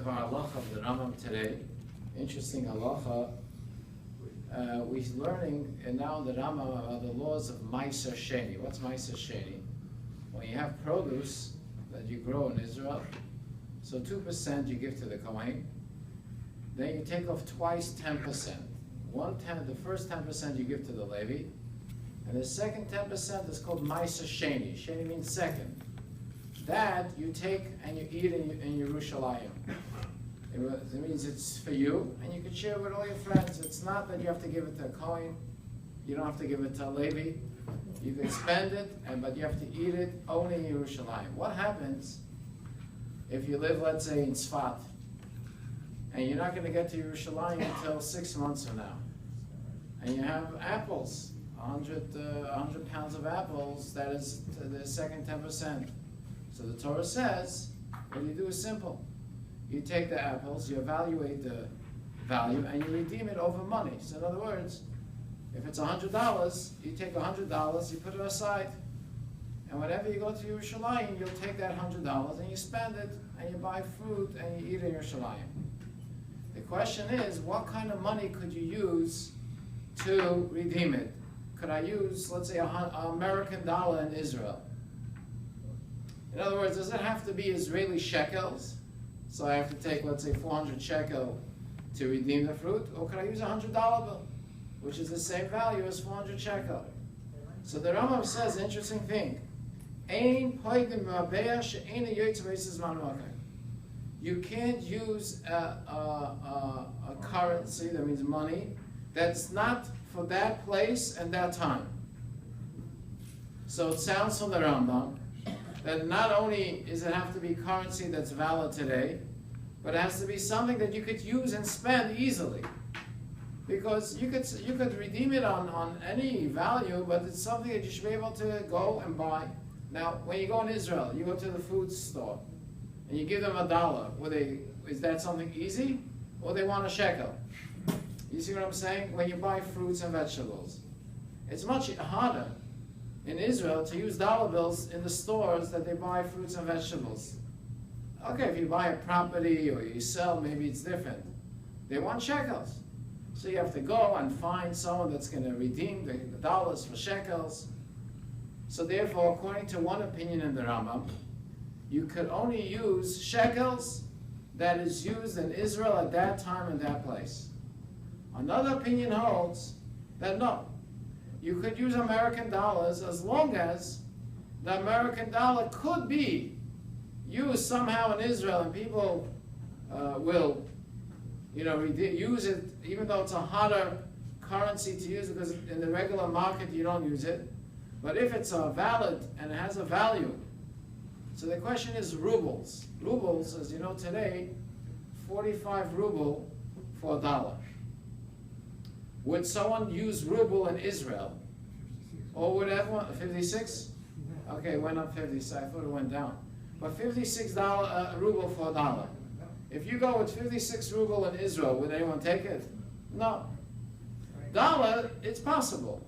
of our halacha of the Rambam today. Interesting halacha. We're learning now in the Rambam about the laws of Maaser Sheni. What's Maaser Sheni? When you have produce that you grow in Israel, so 2% you give to the Kohen, then you take off twice 10%. The first 10% you give to the Levi, and the second 10% is called Maaser Sheni. Sheni means second. That you take and you eat in Yerushalayim. It means it's for you, and you can share it with all your friends. It's not that you have to give it to a Kohen. You don't have to give it to a Levi. You can spend it, but you have to eat it only in Yerushalayim. What happens if you live, let's say, in Tzfat, and you're not going to get to Yerushalayim until 6 months from now, and you have apples, 100 pounds of apples, that is the second 10%. So the Torah says, what you do is simple. You take the apples, you evaluate the value, and you redeem it over money. So in other words, if it's $100, you take $100, you put it aside. And whenever you go to Yerushalayim, you'll take that $100 and you spend it, and you buy fruit, and you eat in Yerushalayim. The question is, what kind of money could you use to redeem it? Could I use, let's say, an American dollar in Israel? In other words, does it have to be Israeli shekels? So I have to take, let's say, 400 shekel to redeem the fruit? Or could I use a $100 bill, which is the same value as 400 shekel? So the Rambam says an interesting thing. You can't use a currency, that means money, that's not for that place and that time. So it sounds from the Rambam that not only does it have to be currency that's valid today, but it has to be something that you could use and spend easily. Because you could redeem it on any value, but it's something that you should be able to go and buy. Now, when you go in Israel, you go to the food store, and you give them $1. Is that something easy? Or they want a shekel? You see what I'm saying? When you buy fruits and vegetables, it's much harder in Israel to use dollar bills in the stores that they buy fruits and vegetables. Okay, if you buy a property or you sell, maybe it's different. They want shekels. So you have to go and find someone that's going to redeem the dollars for shekels. So therefore, according to one opinion in the Rambam, you could only use shekels that is used in Israel at that time and that place. Another opinion holds that no, you could use American dollars as long as the American dollar could be used somehow in Israel, and people will, use it, even though it's a harder currency to use, because in the regular market you don't use it. But if it's valid and it has a value, so the question is rubles. Rubles, as you know today, 45 ruble for $1. Would someone use ruble in Israel? Or would everyone, 56? Okay, it went up 50, so I thought it went down. But $56 ruble for $1. If you go with 56 ruble in Israel, would anyone take it? No. Dollar, it's possible.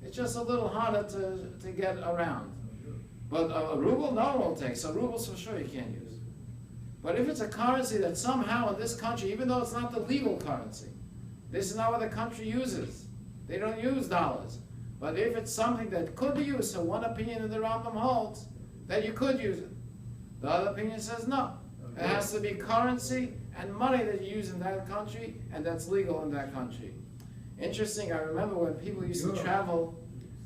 It's just a little harder to get around. But a ruble, no one will take. So rubles for sure you can't use. But if it's a currency that somehow in this country, even though it's not the legal currency, this is not what the country uses. They don't use dollars. But if it's something that could be used, so one opinion in the Rambam holds that you could use it. The other opinion says no. It has to be currency and money that you use in that country, and that's legal in that country. Interesting, I remember when people used to travel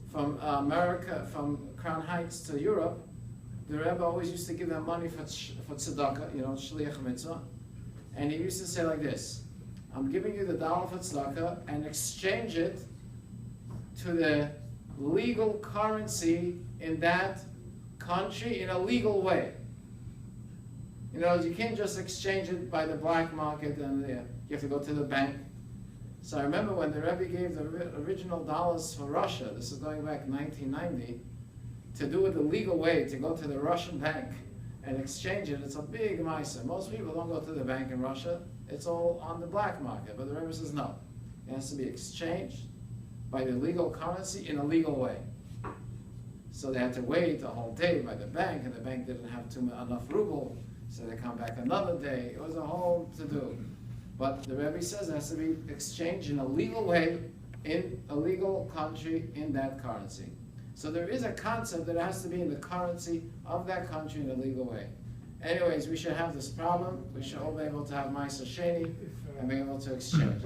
from America, from Crown Heights to Europe, the Rebbe always used to give them money for tzedakah, shliach mitzvah. And he used to say like this: I'm giving you the dollar for tzedakah and exchange it to the legal currency in that country in a legal way. You can't just exchange it by the black market, and you have to go to the bank. So I remember when the Rebbe gave the original dollars for Russia, this is going back 1990, to do it the legal way, to go to the Russian bank and exchange it. It's a big Maaser. Most people don't go to the bank in Russia. It's all on the black market. But the Rebbe says no. It has to be exchanged by the legal currency in a legal way. So they had to wait a whole day by the bank, and the bank didn't have enough ruble. So they come back another day. It was a whole to-do. But the Rebbe says it has to be exchanged in a legal way, in a legal country, in that currency. So there is a concept that it has to be in the currency of that country in a legal way. Anyways, we should have this problem. We should all be able to have Maaser Sheni and be able to exchange.